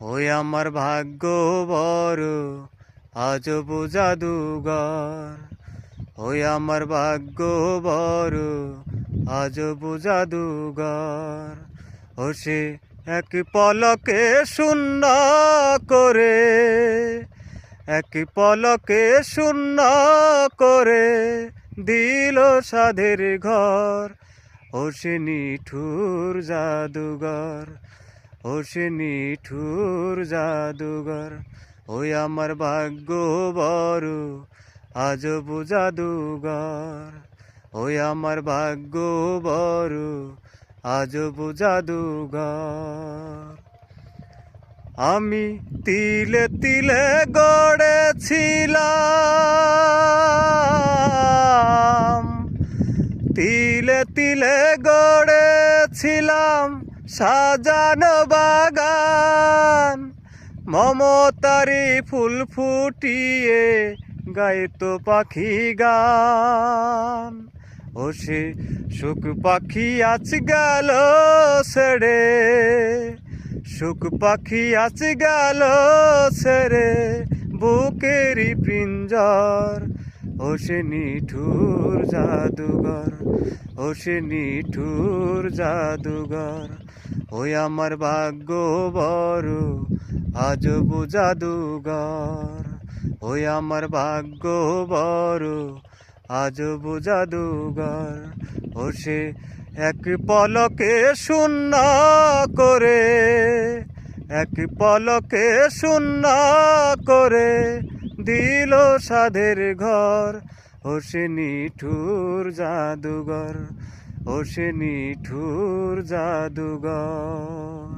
ওই আমার ভাগ্য বড় আজব জাদুঘর। ওই আমার ভাগ্য বড় আজব জাদুঘর। ও সে এক পলকে শূন্য করে, এক পলকে শূন্য করে দিল সাধের ঘর। ও সে নিঠুর জাদুঘর, ও সে নিঠুর জাদুঘর। ওই আমার ভাগ্য বড় আজব জাদুঘর। ওই আমার ভাগ্য বড় আজব জাদুঘর। আমি তিলে তিলে গড়েছিলাম, তিলে তিলে গড়েছিলাম সাজানো বাগান। মমতারি ফুল ফুটিয়ে গাইতো পাখি গান। ও সে সুখ পাখি আজ গেল ছেড়ে, সুখ পাখি আজ গেল ছেড়ে বুকেরই পিঞ্জর। ও সে নিঠুর জাদুঘর, ও সে নিঠুর জাদুঘর। ওই আমার ভাগ্য বড় আজব জাদুঘর। ওই আমার ভাগ্য বড় আজব জাদুঘর। ও সে এক পলকে শূন্য করে, এক পলকে শূন্য করে দিল সাধের ঘর। ও সে নিঠুর জাদুঘর, ও সে নিঠুর জাদুঘর।